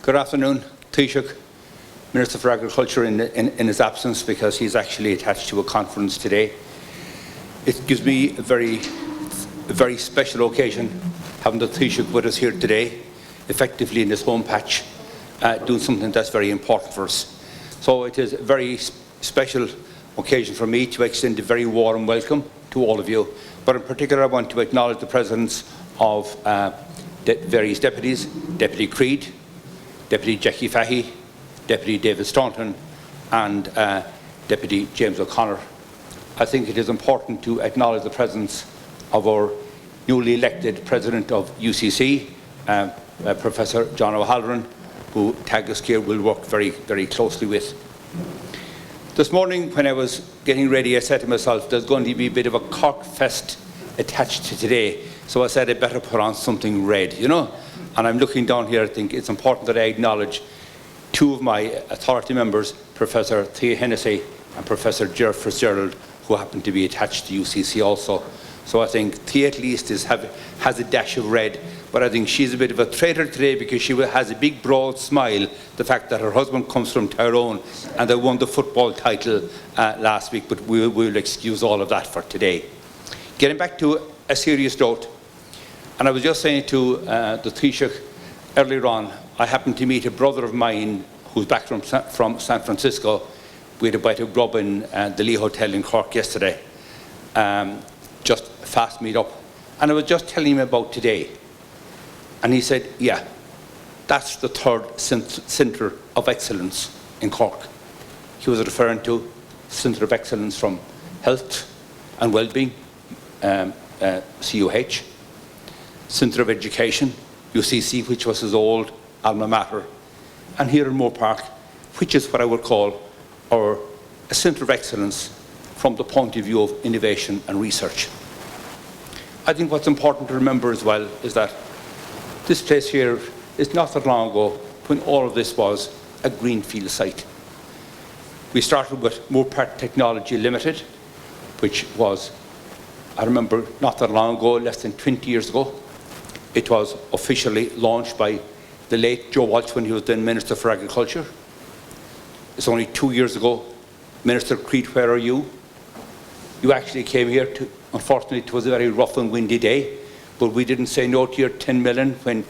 Good afternoon, Taoiseach, Minister for Agriculture in his absence, because he's actually attached to a conference today. It gives me a very special occasion having the Taoiseach with us here today, effectively in this home patch, doing something that's very important for us. So it is a very special occasion for me to extend a very warm welcome to all of you. But in particular, I want to acknowledge the presence of various deputies, Deputy Creed, Deputy Jackie Fahy, Deputy David Staunton and Deputy James O'Connor. I think it is important to acknowledge the presence of our newly elected President of UCC, Professor John O'Halloran, who Teagasc here will work very, very closely with. This morning when I was getting ready, I said to myself, there's going to be a bit of a Cork fest attached to today, so I said I better put on something red, you know. And I'm looking down here, I think it's important that I acknowledge two of my authority members, Professor Thea Hennessy and Professor Gerry Fitzgerald, who happen to be attached to UCC also. So I think Thea at least has a dash of red, but I think she's a bit of a traitor today because she has a big broad smile, the fact that her husband comes from Tyrone and they won the football title last week, but we'll excuse all of that for today. Getting back to a serious note, and I was just saying to the Taoiseach earlier on, I happened to meet a brother of mine who's back from San Francisco. We had a bite of grub in the Lee Hotel in Cork yesterday, just fast meet up. And I was just telling him about today. And he said, yeah, that's the third centre of excellence in Cork. He was referring to Centre of Excellence from Health and Wellbeing, CUH, Centre of Education, UCC, which was his old alma mater, and here in Moorepark, which is what I would call a Centre of Excellence from the point of view of innovation and research. I think what's important to remember as well is that this place here is not that long ago when all of this was a greenfield site. We started with Moorepark Technology Ltd, which was, I remember, not that long ago, less than 20 years ago. It was officially launched by the late Joe Walsh when he was then Minister for Agriculture. It's only 2 years ago. Minister Creed, where are you? You actually came here to, unfortunately it was a very rough and windy day, but we didn't say no to your 10 million when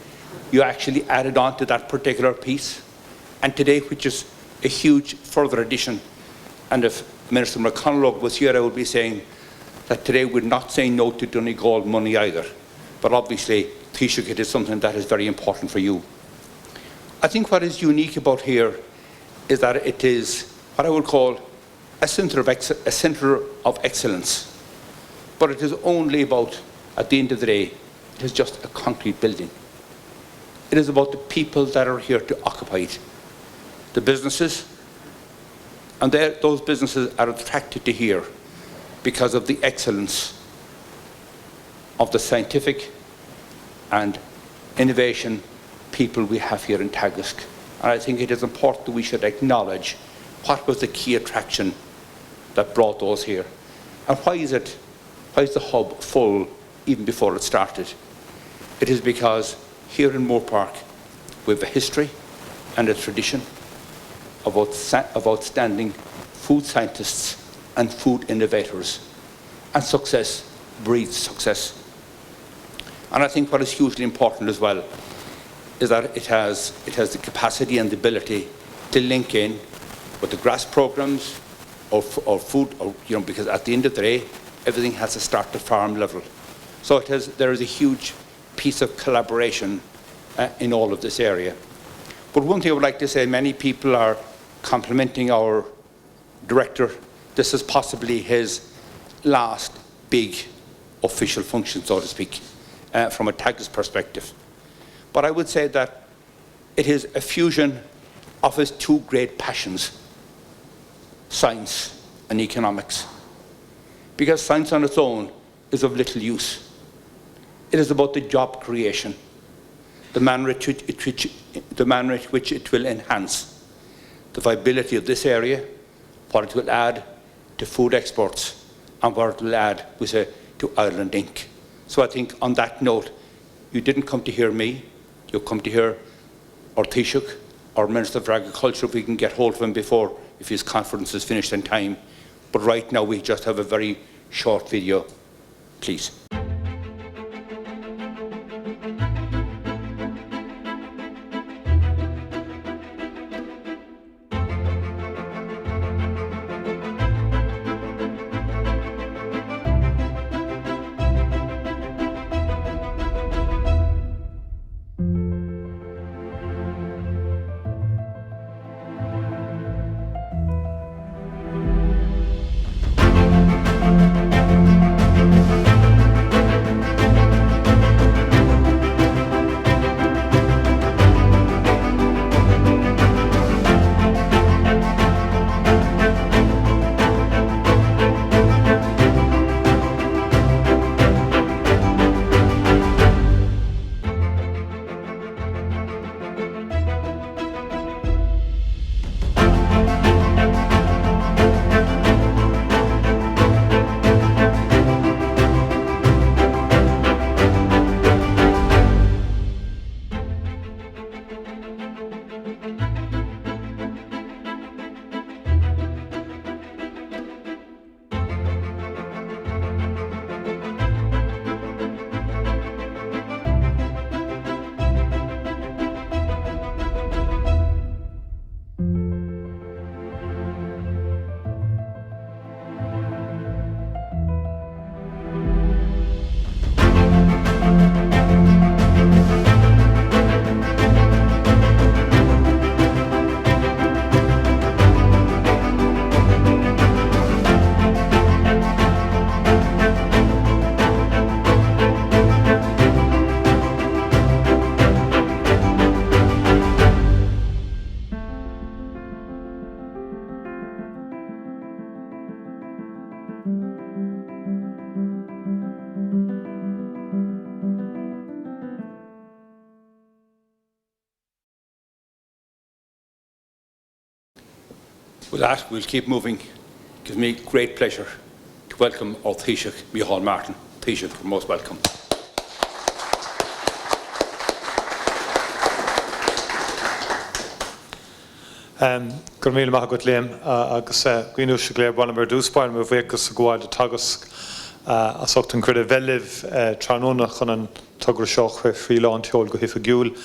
you actually added on to that particular piece. And today, which is a huge further addition, and if Minister McConalogue was here, I would be saying that today we're not saying no to Donegal money either. But obviously, Taoiseach, it is something that is very important for you. I think what is unique about here is that it is what I would call a centre of excellence. But it is only about, at the end of the day, it is just a concrete building. It is about the people that are here to occupy it. The businesses, and those businesses are attracted to here because of the excellence of the scientific and innovation people we have here in Teagasc. And I think it is important that we should acknowledge what was the key attraction that brought those here. And why is the hub full even before it started? It is because here in Moorepark we have a history and a tradition of outstanding food scientists and food innovators. And success breeds success. And I think what is hugely important as well is that it has the capacity and the ability to link in with the grass programs or food, or, you know, because at the end of the day, everything has to start at farm level. So there is a huge piece of collaboration in all of this area. But one thing I would like to say, many people are complimenting our director. This is possibly his last big official function, so to speak, from a Teagasc perspective. But I would say that it is a fusion of his two great passions, science and economics. Because science on its own is of little use. It is about the job creation, the manner in which it will enhance the viability of this area, what it will add to food exports, and what it will add, we say, to Ireland Inc. So I think on that note, you didn't come to hear me, you come to hear our Taoiseach, or Minister for Agriculture, if we can get hold of him before, if his conference is finished in time. But right now we just have a very short video, please. With that, we'll keep moving. It gives me great pleasure to welcome our Taoiseach Micheál Martin. Taoiseach, you're most welcome. Gur míle maith agat Liam agus gcuinú se léir bana mar dúspáir mar bhéchas gháil de Teagasc as ochtan cuireadh bheilibh tránóna chun an tugra seo chuir fríoláin teol go hifa giúil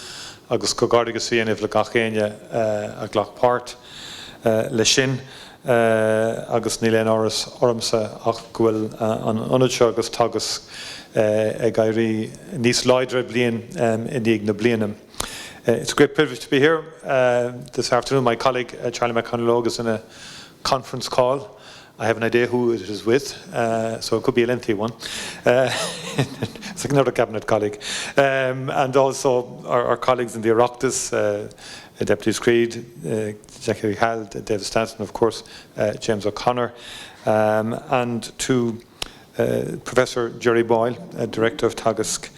agus go gardagus íanamh le gach chéine a ghlach páirt le sin agus ní léon áras ormsa ach gohfuil an ionad seo agus Teagasc ag éirí níos láidre bliain in ag na blianam. It's a great privilege to be here this afternoon. My colleague, Charlie McConalogue, is in a conference call. I have an idea who it is with, so it could be a lengthy one. It's like another cabinet colleague. And also our colleagues in the Oireachtas, Deputy Screed, Jerry Boyle, David Stanton, of course, James O'Connor, and to Professor Jerry Boyle, Director of Teagasc,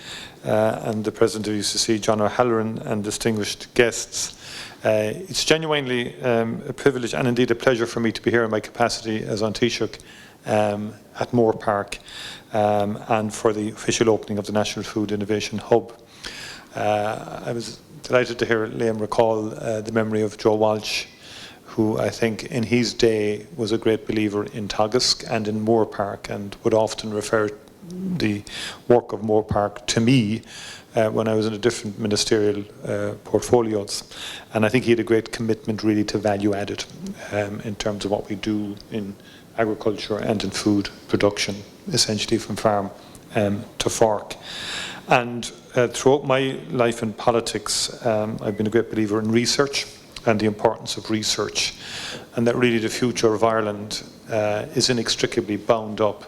and the President of UCC, John O'Halloran, and distinguished guests. It's genuinely a privilege and indeed a pleasure for me to be here in my capacity as An Taoiseach at Moorepark and for the official opening of the National Food Innovation Hub. I was delighted to hear Liam recall the memory of Joe Walsh, who I think in his day was a great believer in Teagasc and in Moorepark and would often refer the work of Moorepark to me when I was in a different ministerial portfolios. And I think he had a great commitment really to value added in terms of what we do in agriculture and in food production, essentially from farm to fork. And throughout my life in politics, I've been a great believer in research and the importance of research, and that really the future of Ireland is inextricably bound up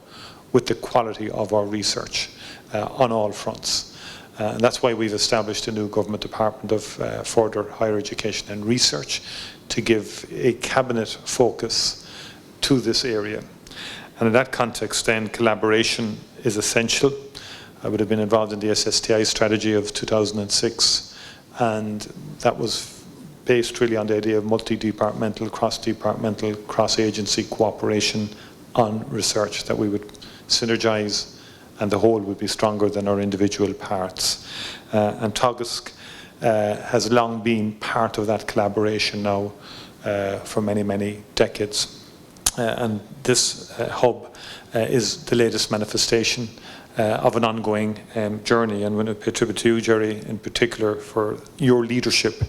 with the quality of our research on all fronts. And that's why we've established a new government department of further higher education and research to give a cabinet focus to this area. And in that context then, collaboration is essential. I would have been involved in the SSTI strategy of 2006, and that was based really on the idea of multi-departmental, cross-departmental, cross-agency cooperation on research, that we would synergize and the whole would be stronger than our individual parts. And Teagasc has long been part of that collaboration now for many, many decades. And this hub is the latest manifestation of an ongoing journey. And I want to pay tribute to you, Gerry, in particular, for your leadership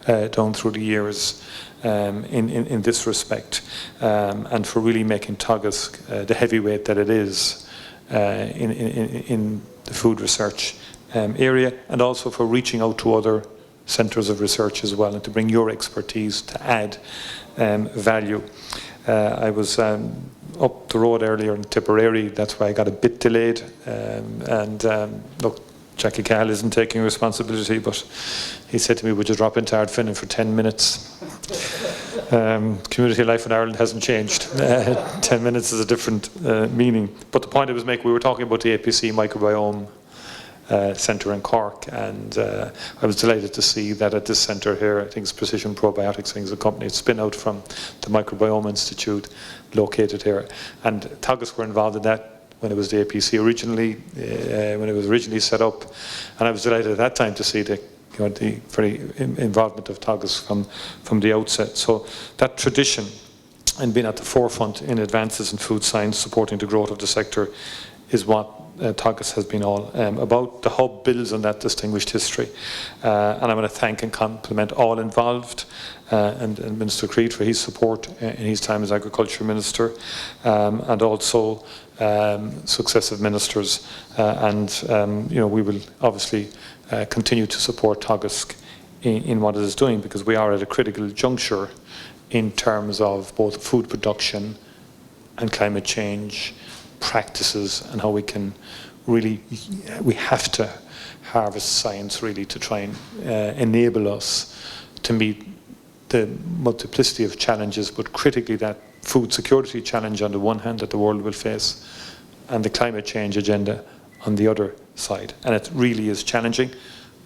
down through the years in this respect, and for really making Teagasc the heavyweight that it is in the food research area, and also for reaching out to other centres of research as well, and to bring your expertise to add value. I was up the road earlier in Tipperary. That's why I got a bit delayed. Look, Jackie Cahill isn't taking responsibility, but he said to me, would you drop into Ardfinnan for 10 minutes? Community life in Ireland hasn't changed. 10 minutes is a different meaning. But the point I was making, we were talking about the APC microbiome centre in Cork, and I was delighted to see that at this centre here, I think it's Precision Probiotics, I think it's a company, it's spin out from the Microbiome Institute located here, and Teagasc were involved in that when it was the APC originally, when it was originally set up, and I was delighted at that time to see the very involvement of Teagasc from the outset. So that tradition and being at the forefront in advances in food science, supporting the growth of the sector, is what Teagasc has been all about. The hub builds on that distinguished history, and I want to thank and compliment all involved, and Minister Creed for his support in his time as Agriculture Minister, and also successive ministers, and we will obviously continue to support Teagasc in what it is doing, because we are at a critical juncture in terms of both food production and climate change practices, and how we can really, we have to harvest science really to try and enable us to meet the multiplicity of challenges, but critically that food security challenge on the one hand that the world will face, and the climate change agenda on the other side. And it really is challenging,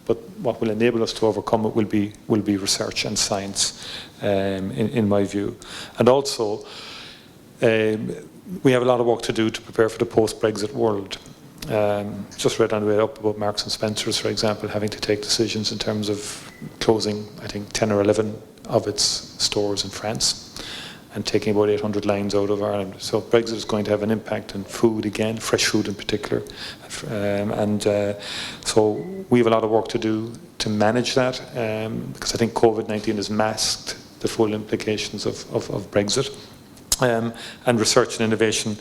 but what will enable us to overcome it will be research and science, in my view. And also, we have a lot of work to do to prepare for the post-Brexit world. Just read on the way up about Marks and Spencer's, for example, having to take decisions in terms of closing, I think, 10 or 11 of its stores in France, and taking about 800 lines out of Ireland. So Brexit is going to have an impact on food again, fresh food in particular. So we have a lot of work to do to manage that, because I think COVID-19 has masked the full implications of Brexit. And research and innovation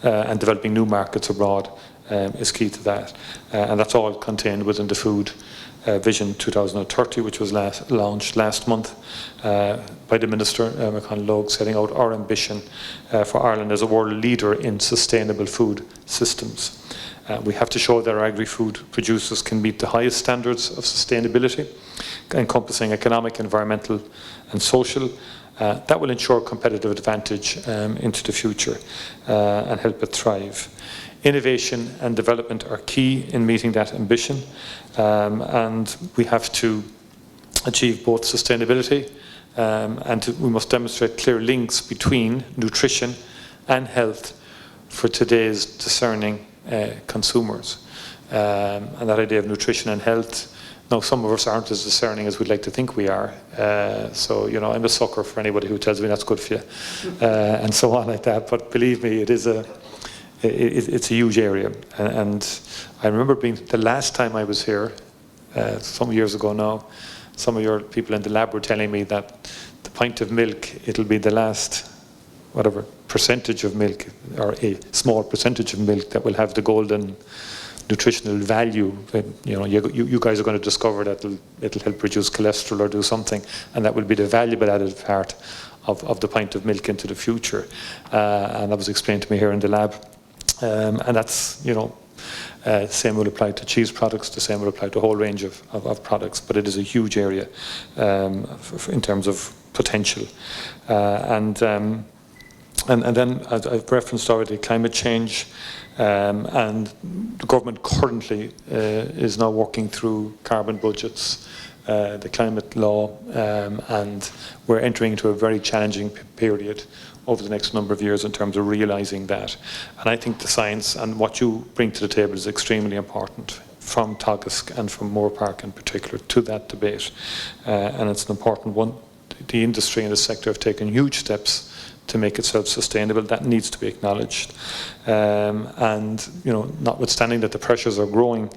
and developing new markets abroad is key to that. And that's all contained within the Food Vision 2030, which was launched last month by the Minister, McConalogue, setting out our ambition for Ireland as a world leader in sustainable food systems. We have to show that our agri-food producers can meet the highest standards of sustainability, encompassing economic, environmental and social. That will ensure competitive advantage into the future and help it thrive. Innovation and development are key in meeting that ambition, and we have to achieve both sustainability and we must demonstrate clear links between nutrition and health for today's discerning consumers. And that idea of nutrition and health, now, some of us aren't as discerning as we'd like to think we are. So, I'm a sucker for anybody who tells me that's good for you, and so on like that. But believe me, it's a huge area. And I remember the last time I was here, some years ago now, some of your people in the lab were telling me that the pint of milk, it'll be the last, whatever, percentage of milk, or a small percentage of milk that will have the golden nutritional value. You guys are going to discover that it'll help reduce cholesterol or do something, and that will be the valuable added part of the pint of milk into the future. And that was explained to me here in the lab. And that's, the same will apply to cheese products, the same will apply to a whole range of products, but it is a huge area in terms of potential. And then, as I've referenced already, climate change, and the government currently is now working through carbon budgets, the climate law, and we're entering into a very challenging period over the next number of years in terms of realising that. And I think the science and what you bring to the table is extremely important from Teagasc and from Moorepark in particular to that debate, and it's an important one. The industry and the sector have taken huge steps to make it self-sustainable. That needs to be acknowledged. And notwithstanding that the pressures are growing,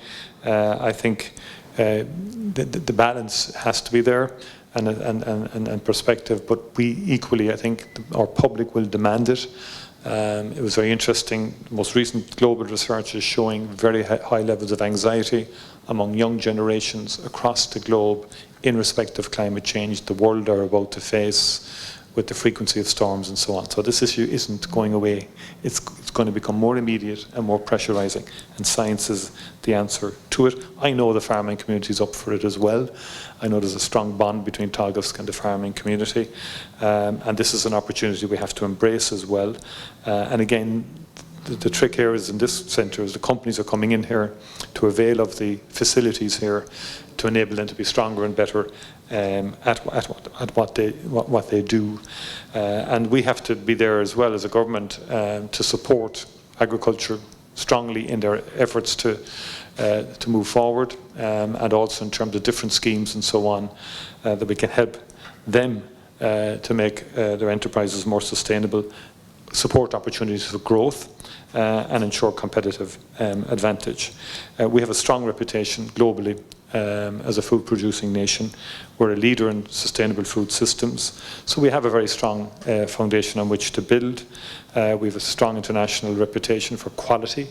I think the balance has to be there and perspective. But we equally, I think, our public will demand it. It was very interesting. The most recent global research is showing very high levels of anxiety among young generations across the globe in respect of climate change, the world are about to face with the frequency of storms and so on. So this issue isn't going away. It's going to become more immediate and more pressurizing, and science is the answer to it. I know the farming community is up for it as well. I know there's a strong bond between Teagasc and the farming community, and this is an opportunity we have to embrace as well. And again, the trick here is in this centre is the companies are coming in here to avail of the facilities here to enable them to be stronger and better at what they do, and we have to be there as well as a government to support agriculture strongly in their efforts to move forward, and also in terms of different schemes and so on, that we can help them to make their enterprises more sustainable, support opportunities for growth, and ensure competitive advantage. We have a strong reputation globally as a food producing nation. We're a leader in sustainable food systems, so we have a very strong foundation on which to build. We have a strong international reputation for quality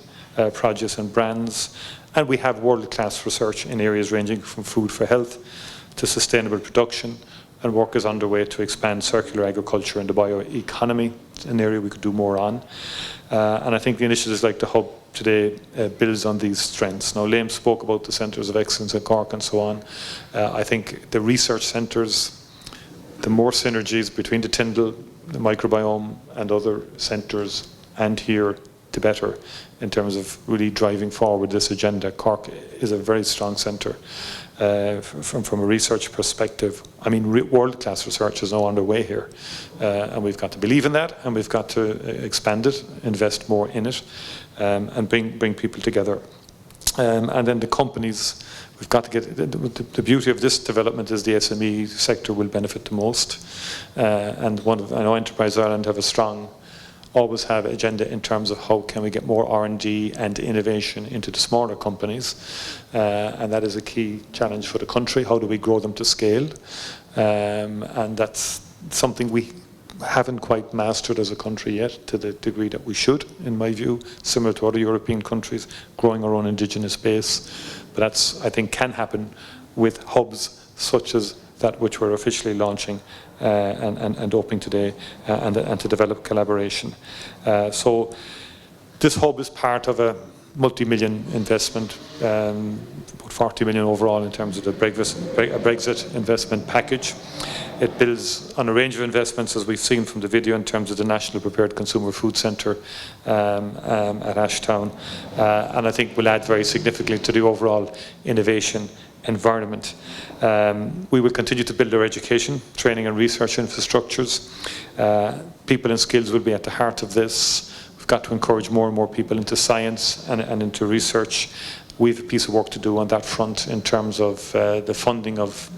produce and brands, and we have world-class research in areas ranging from food for health to sustainable production, and work is underway to expand circular agriculture and the bioeconomy, an area we could do more on. And I think the initiatives like the Hub today builds on these strengths. Now, Liam spoke about the centres of excellence in Cork and so on. I think the research centres, the more synergies between the Tyndall, the microbiome and other centres and here, the better in terms of really driving forward this agenda. Cork is a very strong centre from a research perspective. I mean, world-class research is now underway here, and we've got to believe in that, and we've got to expand it, invest more in it, and bring people together. And then the companies, we've got to get, the beauty of this development is the SME sector will benefit the most, and I know Enterprise Ireland have a strong, always have agenda in terms of how can we get more R&D and innovation into the smaller companies, and that is a key challenge for the country. How do we grow them to scale? And that's something we haven't quite mastered as a country yet to the degree that we should, in my view, similar to other European countries, growing our own indigenous base. But that's, I think, can happen with hubs such as that which we're officially launching and opening today, and to develop collaboration. So this hub is part of a multi-million investment, about 40 million overall in terms of the Brexit investment package. It builds on a range of investments, as we've seen from the video, in terms of the National Prepared Consumer Food Centre at Ashtown, and I think will add very significantly to the overall innovation environment. We will continue to build our education, training and research infrastructures. People and skills will be at the heart of this. We've got to encourage more and more people into science and into research. We have a piece of work to do on that front in terms of the funding of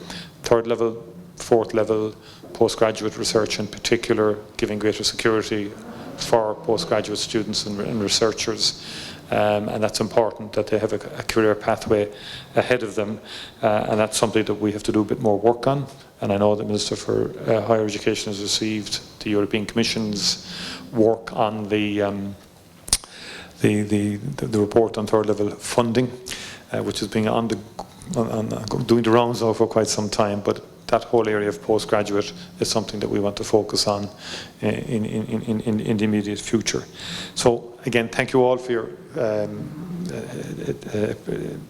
third level, fourth level postgraduate research in particular, giving greater security for postgraduate students and researchers. And that's important that they have a career pathway ahead of them, and that's something that we have to do a bit more work on. And I know the Minister for Higher Education has received the European Commission's work on the report on third level funding, which has been doing the rounds now for quite some time. But that whole area of postgraduate is something that we want to focus on in the immediate future. So again, thank you all for your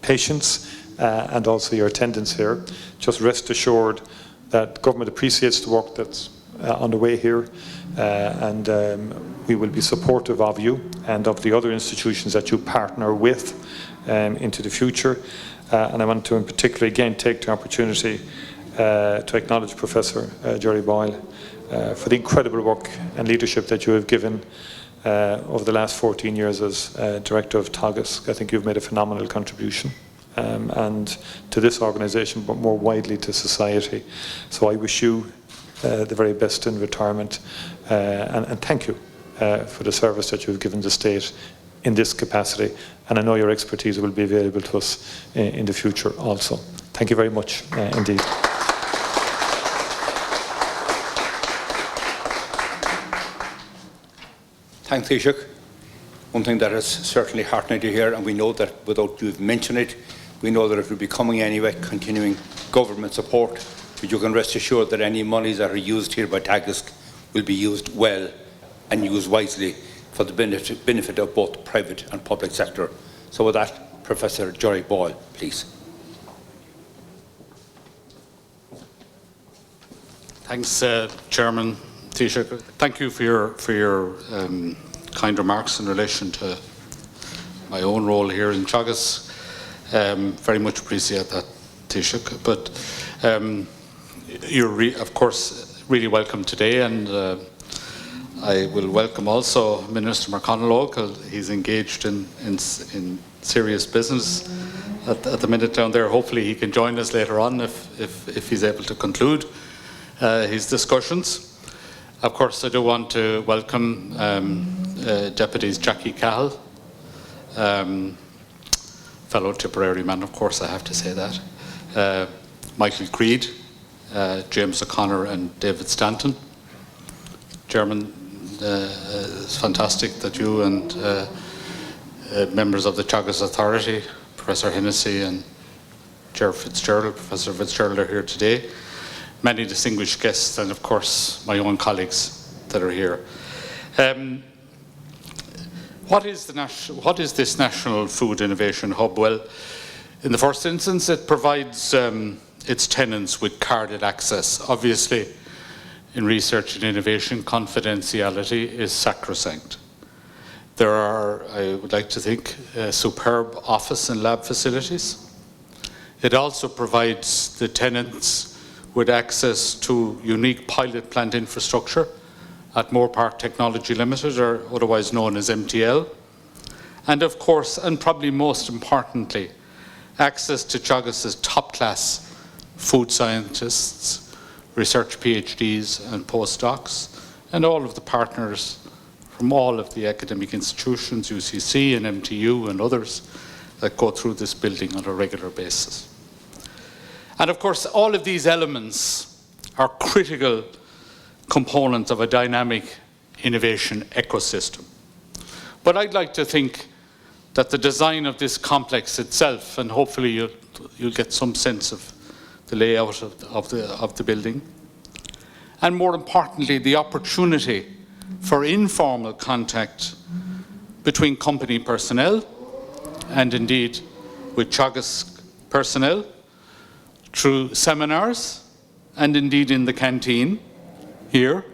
patience and also your attendance here. Just rest assured that government appreciates the work that's underway here, and we will be supportive of you and of the other institutions that you partner with into the future. And I want to in particular again take the opportunity to acknowledge Professor Jerry Boyle for the incredible work and leadership that you have given over the last 14 years as Director of Teagasc. I think you've made a phenomenal contribution. and to this organisation, but more widely to society. So I wish you the very best in retirement, and thank you for the service that you've given the state in this capacity, and I know your expertise will be available to us in the future also. Thank you very much indeed. Thanks, Taoiseach. One thing that is certainly heartening to hear, and we know that without you mentioning it, we know that it will be coming anyway, continuing government support, but you can rest assured that any monies that are used here by Teagasc will be used well and used wisely for the benefit of both private and public sector. So with that, Professor Jerry Boyle, please. Thanks, Chairman Taoiseach. Thank you for your kind remarks in relation to my own role here in Teagasc. Very much appreciate that, Taoiseach. But you're, of course, really welcome today, and I will welcome also Minister McConalogue. He's engaged in serious business at the minute down there. Hopefully he can join us later on if he's able to conclude his discussions. Of course, I do want to welcome Deputies Jackie Cahill, fellow Tipperary man, of course, I have to say that, Michael Creed, James O'Connor and David Stanton. Chairman, it's fantastic that you and members of the Teagasc Authority, Professor Hennessy and Professor Fitzgerald are here today. Many distinguished guests and of course my own colleagues that are here. What is this National Food Innovation Hub? Well, in the first instance, it provides its tenants with carded access. Obviously, in research and innovation, confidentiality is sacrosanct. There are, I would like to think, superb office and lab facilities. It also provides the tenants with access to unique pilot plant infrastructure at Moorepark Technology Ltd, or otherwise known as MTL. And of course, and probably most importantly, access to Teagasc's top-class food scientists, research PhDs and postdocs, and all of the partners from all of the academic institutions, UCC and MTU and others, that go through this building on a regular basis. And of course, all of these elements are critical components of a dynamic innovation ecosystem. But I'd like to think that the design of this complex itself, and hopefully you'll get some sense of the layout of the building, and more importantly, the opportunity for informal contact between company personnel and indeed with Teagasc personnel through seminars and indeed in the canteen here,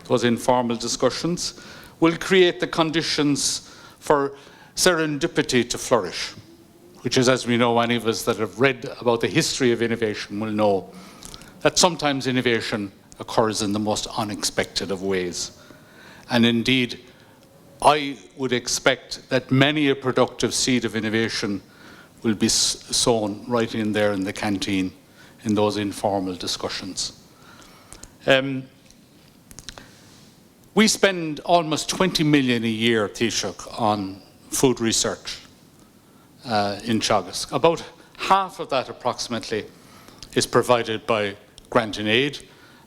those informal discussions, will create the conditions for serendipity to flourish, which is, as we know, any of us that have read about the history of innovation will know that sometimes innovation occurs in the most unexpected of ways. And indeed, I would expect that many a productive seed of innovation will be sown right in there in the canteen in those informal discussions. We spend almost 20 million a year, Taoiseach, on food research in Teagasc. About half of that approximately is provided by grant and aid,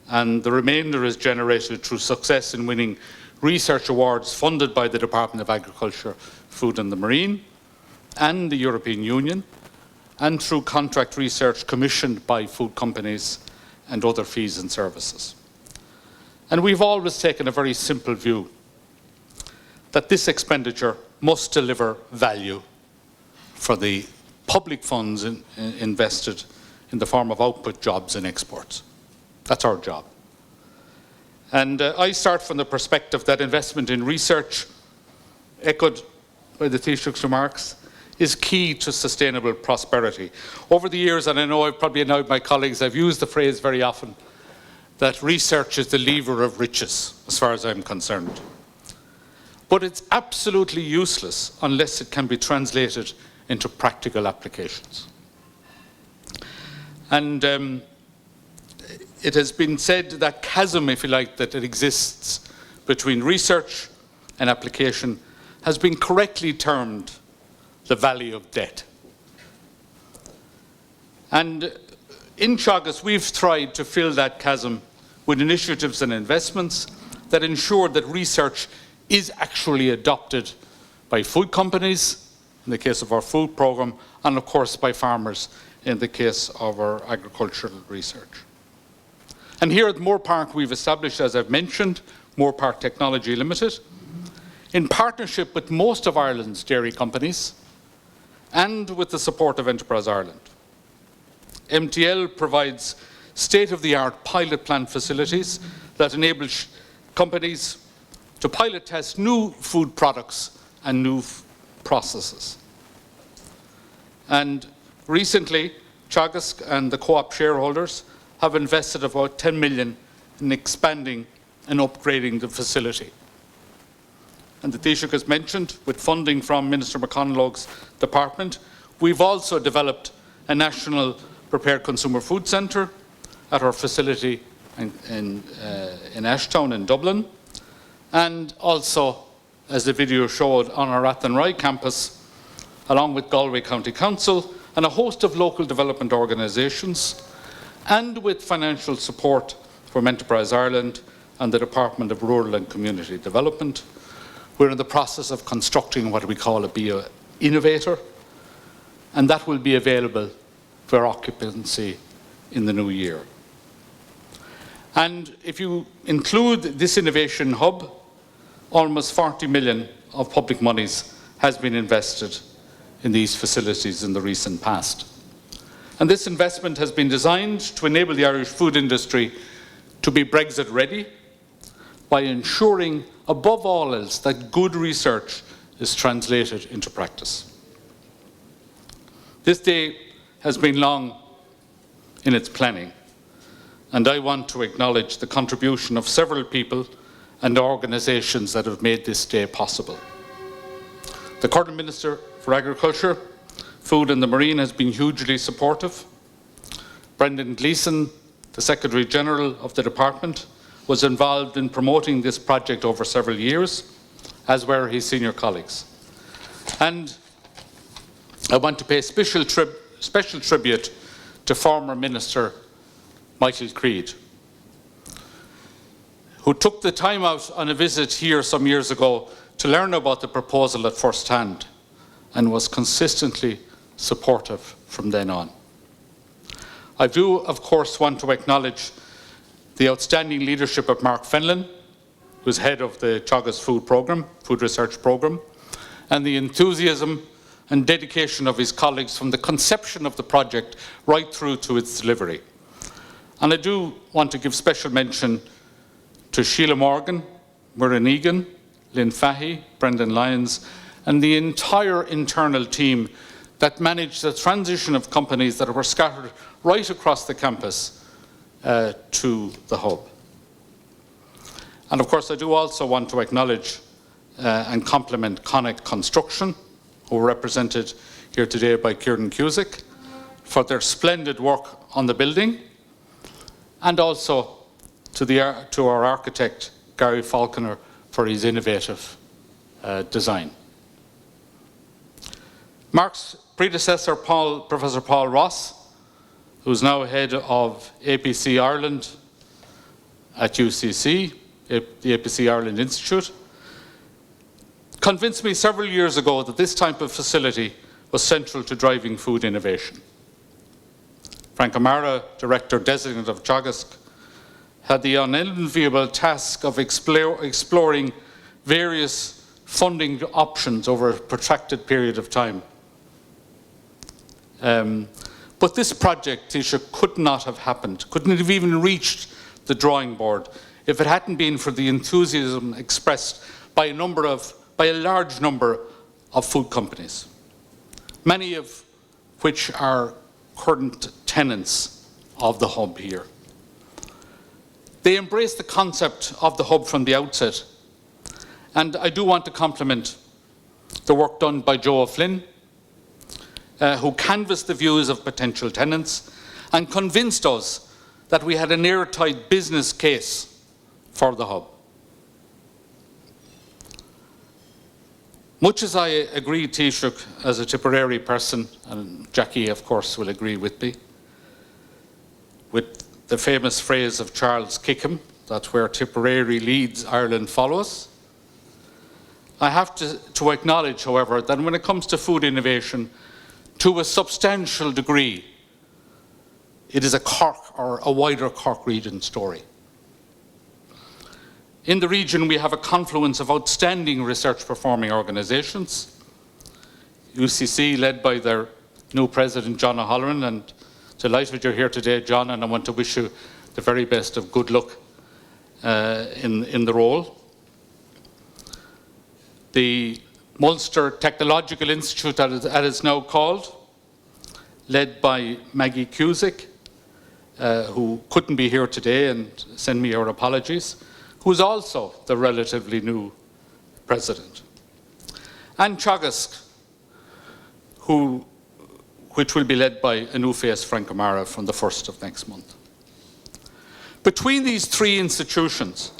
and the remainder is generated through success in winning research awards funded by the Department of Agriculture, Food and the Marine and the European Union, and through contract research commissioned by food companies and other fees and services. And we've always taken a very simple view that this expenditure must deliver value for the public funds invested in the form of output jobs and exports. That's our job. And I start from the perspective that investment in research, echoed by the Taoiseach's remarks, is key to sustainable prosperity. Over the years, and I know I've probably annoyed my colleagues, I've used the phrase very often that research is the lever of riches, as far as I'm concerned. But it's absolutely useless unless it can be translated into practical applications. And it has been said that chasm, if you like, that it exists between research and application has been correctly termed the valley of debt. And in Teagasc, we've tried to fill that chasm with initiatives and investments that ensure that research is actually adopted by food companies, in the case of our food programme, and of course by farmers in the case of our agricultural research. And here at Moorepark, we've established, as I've mentioned, Moorepark Technology Ltd, in partnership with most of Ireland's dairy companies and with the support of Enterprise Ireland. MTL provides state-of-the-art pilot plant facilities that enable companies to pilot test new food products and new processes. And recently, Teagasc and the co-op shareholders have invested about 10 million in expanding and upgrading the facility. And the Taoiseach has mentioned, with funding from Minister McConalogue's department, we've also developed a national prepared consumer food centre at our facility in Ashtown in Dublin, and also, as the video showed, on our Athenry campus, along with Galway County Council and a host of local development organisations, and with financial support from Enterprise Ireland and the Department of Rural and Community Development. We're in the process of constructing what we call a bio-innovator, and that will be available for occupancy in the new year. And if you include this innovation hub, almost 40 million of public monies has been invested in these facilities in the recent past. And this investment has been designed to enable the Irish food industry to be Brexit ready by ensuring, above all else, that good research is translated into practice. This day has been long in its planning, and I want to acknowledge the contribution of several people and organisations that have made this day possible. The current Minister for Agriculture, Food and the Marine has been hugely supportive. Brendan Gleeson, the Secretary General of the Department, was involved in promoting this project over several years, as were his senior colleagues. And I want to pay special tribute to former Minister Michael Creed, who took the time out on a visit here some years ago to learn about the proposal at first hand and was consistently supportive from then on. I do, of course, want to acknowledge the outstanding leadership of Mark Fenlon, who's head of the Teagasc Food Research Programme, and the enthusiasm and dedication of his colleagues from the conception of the project right through to its delivery. And I do want to give special mention to Sheila Morgan, Muireann Egan, Lynn Fahey, Brendan Lyons, and the entire internal team that managed the transition of companies that were scattered right across the campus to the hub. And of course, I do also want to acknowledge and compliment Connacht Construction, who are represented here today by Kieran Cusick, for their splendid work on the building, and also to our architect, Gary Falconer, for his innovative design. Mark's predecessor, Professor Paul Ross, who's now head of APC Ireland at UCC, the APC Ireland Institute, convinced me several years ago that this type of facility was central to driving food innovation. Frank Amara, Director Designate of Teagasc, had the unenviable task of exploring various funding options over a protracted period of time. But this project, Taoiseach, could not have happened, couldn't have even reached the drawing board if it hadn't been for the enthusiasm expressed by a large number of food companies, many of which are current tenants of the hub here. They embraced the concept of the hub from the outset, and I do want to compliment the work done by Joe O'Flynn, who canvassed the views of potential tenants and convinced us that we had an airtight business case for the hub. Much as I agree, Taoiseach, as a Tipperary person, and Jackie, of course, will agree with me, with the famous phrase of Charles Kickham, that where Tipperary leads, Ireland follows, I have to acknowledge, however, that when it comes to food innovation, to a substantial degree, it is a Cork or a wider Cork region story. In the region, we have a confluence of outstanding research performing organisations. UCC, led by their new president, John O'Halloran, and delighted you're here today, John, and I want to wish you the very best of good luck in the role. The Munster Technological Institute, as it is now called, led by Maggie Cusick, who couldn't be here today and send me our apologies, who's also the relatively new president. And Teagasc, which will be led by a new face, Frank O'Mara, from the 1st of next month. Between these three institutions,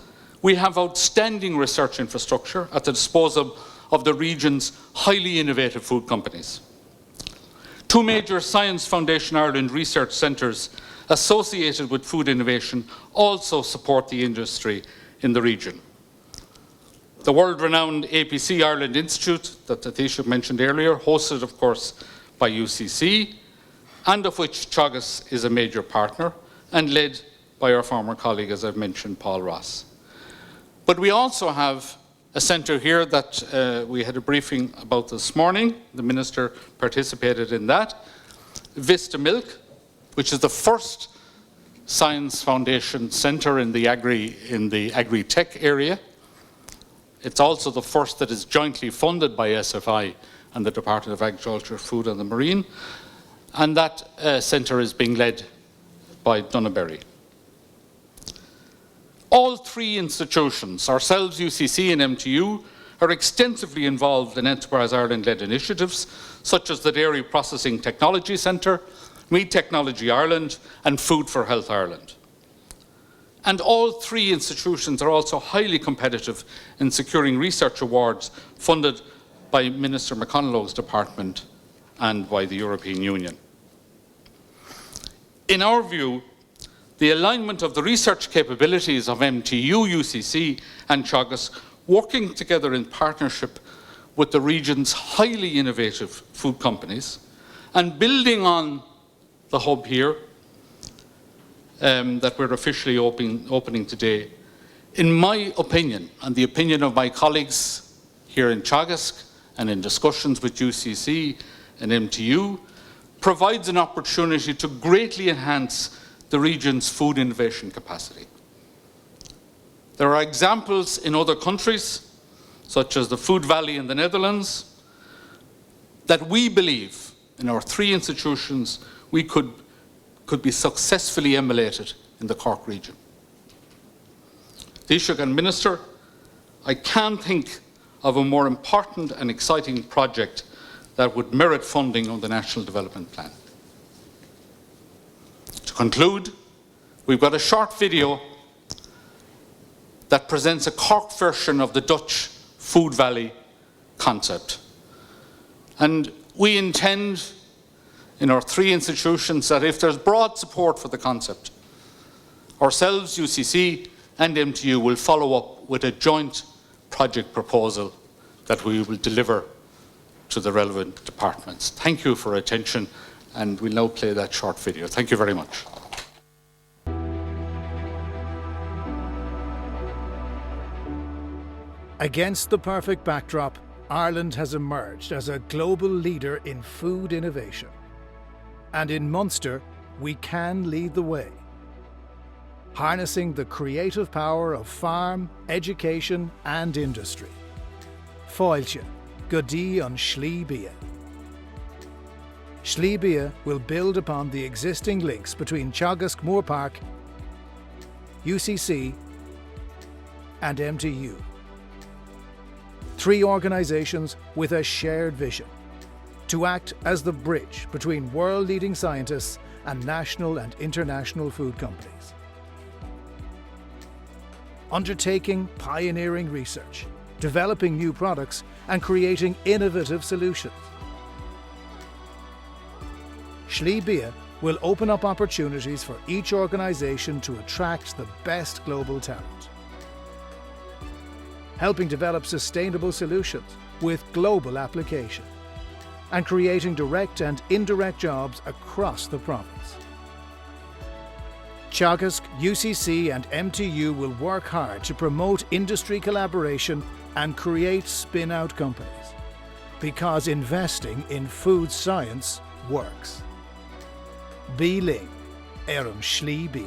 we have outstanding research infrastructure at the disposal of the region's highly innovative food companies. Two major Science Foundation Ireland research centres associated with food innovation also support the industry in the region. The world-renowned APC Ireland Institute that the Taoiseach mentioned earlier, hosted of course by UCC, and of which Teagasc is a major partner, and led by our former colleague, as I've mentioned, Paul Ross. But we also have a centre here that we had a briefing about this morning. The Minister participated in that. Vista Milk, which is the first Science Foundation centre in the agri-tech area. It's also the first that is jointly funded by SFI and the Department of Agriculture, Food and the Marine. And that centre is being led by Dunnaberry. All three institutions, ourselves, UCC and MTU, are extensively involved in Enterprise Ireland-led initiatives, such as the Dairy Processing Technology Centre, Meat Technology Ireland, and Food for Health Ireland. And all three institutions are also highly competitive in securing research awards funded by Minister McConalogue's department and by the European Union. In our view, the alignment of the research capabilities of MTU, UCC and Teagasc, working together in partnership with the region's highly innovative food companies, and building on the hub here that we're officially opening today, in my opinion, and the opinion of my colleagues here in Teagasc and in discussions with UCC and MTU, provides an opportunity to greatly enhance the region's food innovation capacity. There are examples in other countries, such as the Food Valley in the Netherlands, that we believe in our three institutions we could be successfully emulated in the Cork region. Taoiseach and Minister, I can't think of a more important and exciting project that would merit funding on the National Development Plan. To conclude, we've got a short video that presents a Cork version of the Dutch Food Valley concept. And we intend in our three institutions that if there's broad support for the concept, ourselves, UCC and MTU will follow up with a joint project proposal that we will deliver to the relevant departments. Thank you for attention, and we'll now play that short video. Thank you very much. Against the perfect backdrop, Ireland has emerged as a global leader in food innovation. And in Munster, we can lead the way. Harnessing the creative power of farm, education and industry. Fáilte, go dtí an Slí Bia. Slí Bia will build upon the existing links between Teagasc Moorepark, UCC and MTU. Three organisations with a shared vision to act as the bridge between world-leading scientists and national and international food companies. Undertaking pioneering research, developing new products and creating innovative solutions. Slí Bia will open up opportunities for each organisation to attract the best global talent, helping develop sustainable solutions with global application, and creating direct and indirect jobs across the province. Teagasc, UCC and MTU will work hard to promote industry collaboration and create spin-out companies, because investing in food science works. Bíling, Éireann Slí Bia.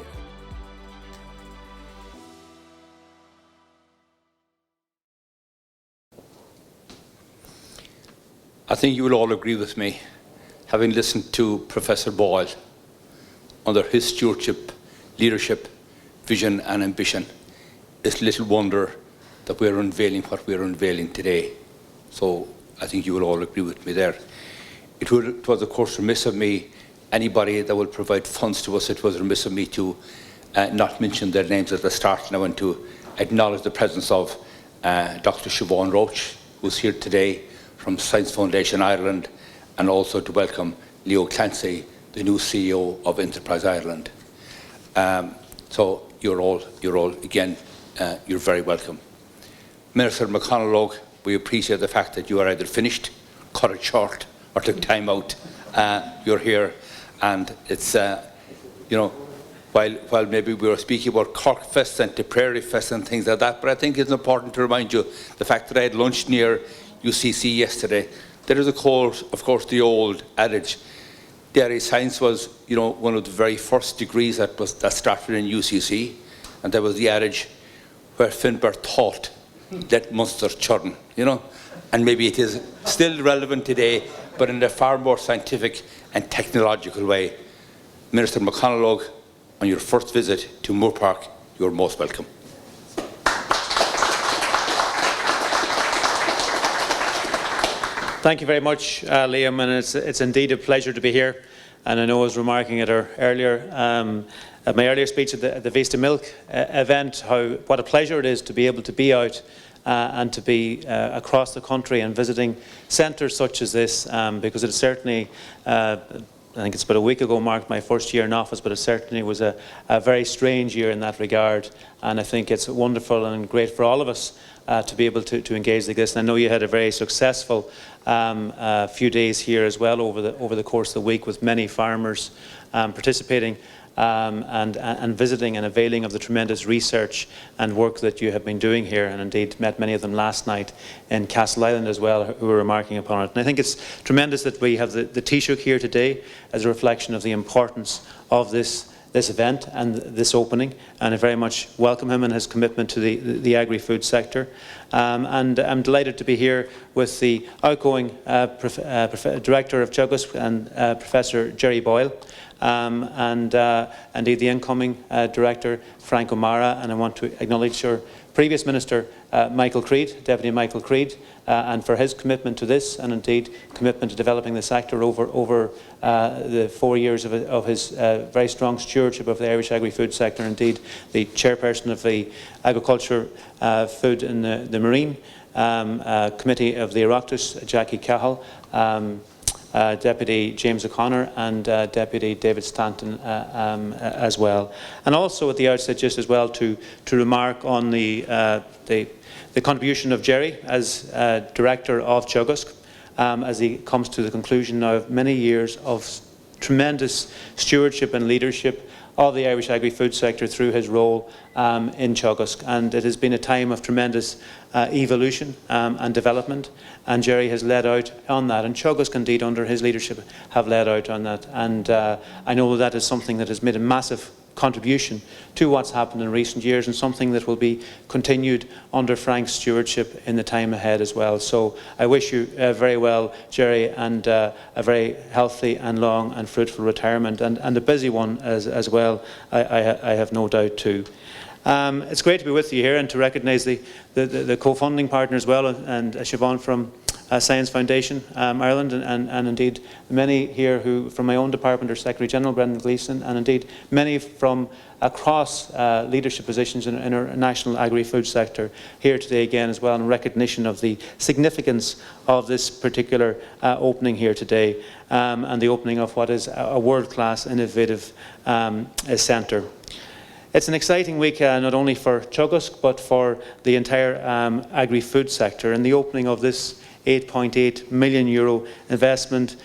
I think you will all agree with me, having listened to Professor Boyle, under his stewardship, leadership, vision and ambition, it's little wonder that we're unveiling what we're unveiling today. So I think you will all agree with me there. It was of course remiss of me, anybody that will provide funds to us, it was remiss of me to not mention their names at the start, and I want to acknowledge the presence of Dr. Siobhan Roach, who's here today from Science Foundation Ireland, and also to welcome Leo Clancy, the new CEO of Enterprise Ireland. So you're all again, you're very welcome. Minister McConalogue, we appreciate the fact that you are either finished, cut it short, or took time out. You're here, and it's, you know, while maybe we were speaking about Cork Fest and Tipperary Fest and things like that, but I think it's important to remind you the fact that I had lunch near UCC yesterday. There is, of course, the old adage. Dairy science was, you know, one of the very first degrees that started in UCC, and there was the adage where Finbar taught, let Munster churn, you know, and maybe it is still relevant today, but in a far more scientific and technological way. Minister McConalogue, on your first visit to Moorepark, you're most welcome. Thank you very much, Liam, and it's indeed a pleasure to be here. And I know I was remarking at my earlier speech at the Vista Milk event, what a pleasure it is to be able to be out and to be across the country and visiting centres such as this, because it certainly, I think it's about a week ago, marked my first year in office, but it certainly was a very strange year in that regard. And I think it's wonderful and great for all of us to be able to engage like this. And I know you had a very successful few days here as well over the course of the week, with many farmers participating and visiting and availing of the tremendous research and work that you have been doing here, and indeed met many of them last night in Castle Island as well, who were remarking upon it. And I think it's tremendous that we have the Taoiseach here today as a reflection of the importance of this event and this opening, and I very much welcome him and his commitment to the agri-food sector. And I'm delighted to be here with the outgoing Director of Teagasc and Professor Jerry Boyle, and indeed the incoming Director, Frank O'Mara, and I want to acknowledge your previous Minister, Michael Creed, Deputy Michael Creed, and for his commitment to this, and indeed commitment to developing the sector over the 4 years of his very strong stewardship of the Irish agri-food sector. Indeed, the chairperson of the Agriculture, Food and the Marine Committee of the Oireachtas, Jackie Cahill, Deputy James O'Connor and Deputy David Stanton as well. And also at the outset, just as well, to remark on the contribution of Gerry as Director of Teagasc, as he comes to the conclusion now of many years of tremendous stewardship and leadership of the Irish agri-food sector through his role in Teagasc. And it has been a time of tremendous evolution and development, and Gerry has led out on that, and Teagasc indeed under his leadership have led out on that. And I know that is something that has made a massive contribution to what's happened in recent years, and something that will be continued under Frank's stewardship in the time ahead as well. So I wish you very well, Gerry, and a very healthy and long and fruitful retirement, and a busy one as well, I have no doubt too. It's great to be with you here and to recognise the co-funding partner as well, and Siobhan from Science Foundation Ireland, and indeed many here who, from my own department, are Secretary General Brendan Gleeson, and indeed many from across leadership positions in our national agri-food sector here today again as well, in recognition of the significance of this particular opening here today, and the opening of what is a world-class innovative centre. It's an exciting week not only for Teagasc but for the entire agri-food sector, and the opening of this €8.8 million investment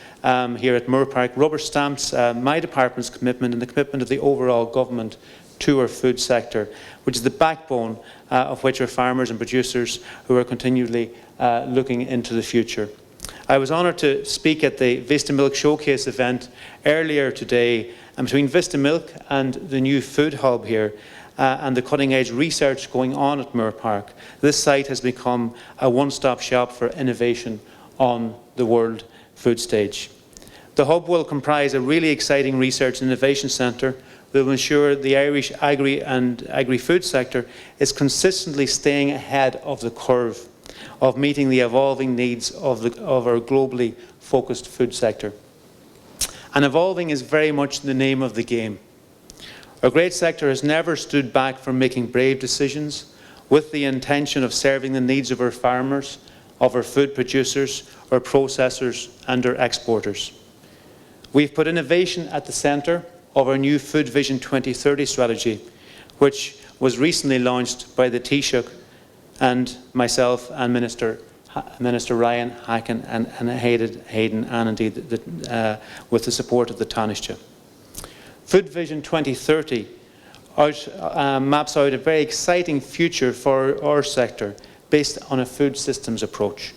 here at Moorepark rubber stamps my department's commitment and the commitment of the overall government to our food sector, which is the backbone of which our farmers and producers who are continually looking into the future. I was honoured to speak at the Vista Milk Showcase event earlier today, and between Vista Milk and the new food hub here and the cutting-edge research going on at Moorepark, this site has become a one-stop shop for innovation on the world food stage. The hub will comprise a really exciting research and innovation centre that will ensure the Irish agri and agri-food sector is consistently staying ahead of the curve of meeting the evolving needs of our globally focused food sector. And evolving is very much the name of the game. Our great sector has never stood back from making brave decisions with the intention of serving the needs of our farmers, of our food producers, our processors and our exporters. We've put innovation at the centre of our new Food Vision 2030 strategy, which was recently launched by the Taoiseach and myself and Minister Ryan Hacken and Hayden, and indeed with the support of the Taoiseach. Food Vision 2030 maps out a very exciting future for our sector based on a food systems approach.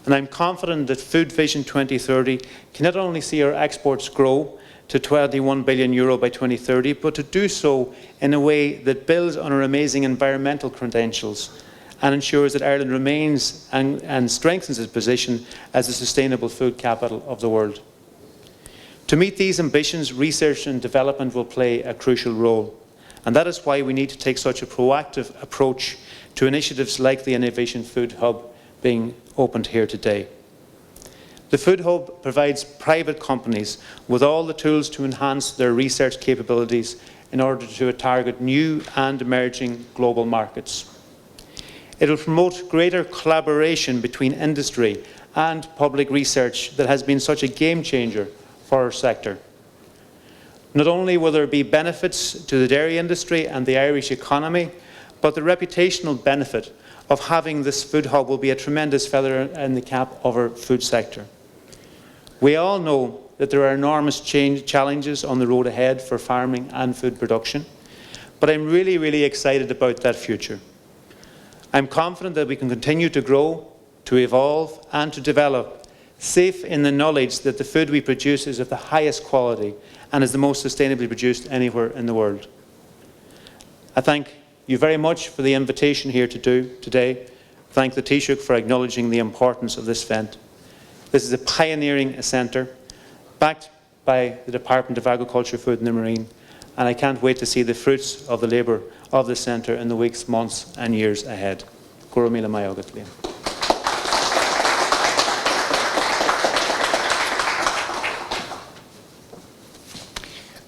And I'm confident that Food Vision 2030 can not only see our exports grow to €21 billion by 2030, but to do so in a way that builds on our amazing environmental credentials and ensures that Ireland remains and strengthens its position as the sustainable food capital of the world. To meet these ambitions, research and development will play a crucial role, and that is why we need to take such a proactive approach to initiatives like the Innovation Food Hub being opened here today. The Food Hub provides private companies with all the tools to enhance their research capabilities in order to target new and emerging global markets. It will promote greater collaboration between industry and public research that has been such a game changer for our sector. Not only will there be benefits to the dairy industry and the Irish economy, but the reputational benefit of having this food hub will be a tremendous feather in the cap of our food sector. We all know that there are enormous challenges on the road ahead for farming and food production, but I'm really excited about that future. I'm confident that we can continue to grow, to evolve and to develop, safe in the knowledge that the food we produce is of the highest quality and is the most sustainably produced anywhere in the world. I thank you very much for the invitation here today. Thank the Taoiseach for acknowledging the importance of this event. This is a pioneering centre, backed by the Department of Agriculture, Food and the Marine, and I can't wait to see the fruits of the labour of the centre in the weeks, months and years ahead. Gura míle maith agat, Liam.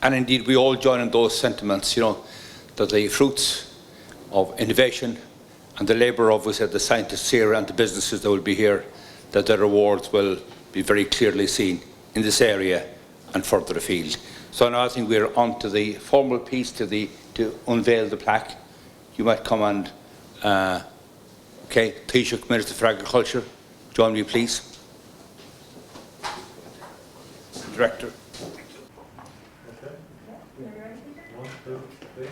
And indeed, we all join in those sentiments, you know, that the fruits of innovation and the labour of, we said, the scientists here and the businesses that will be here, that their rewards will be very clearly seen in this area and further afield. So now I think we're on to the formal piece to unveil the plaque. You might come and, Taoiseach, Minister for Agriculture, join me please. Director. Okay. 1, 2, 3.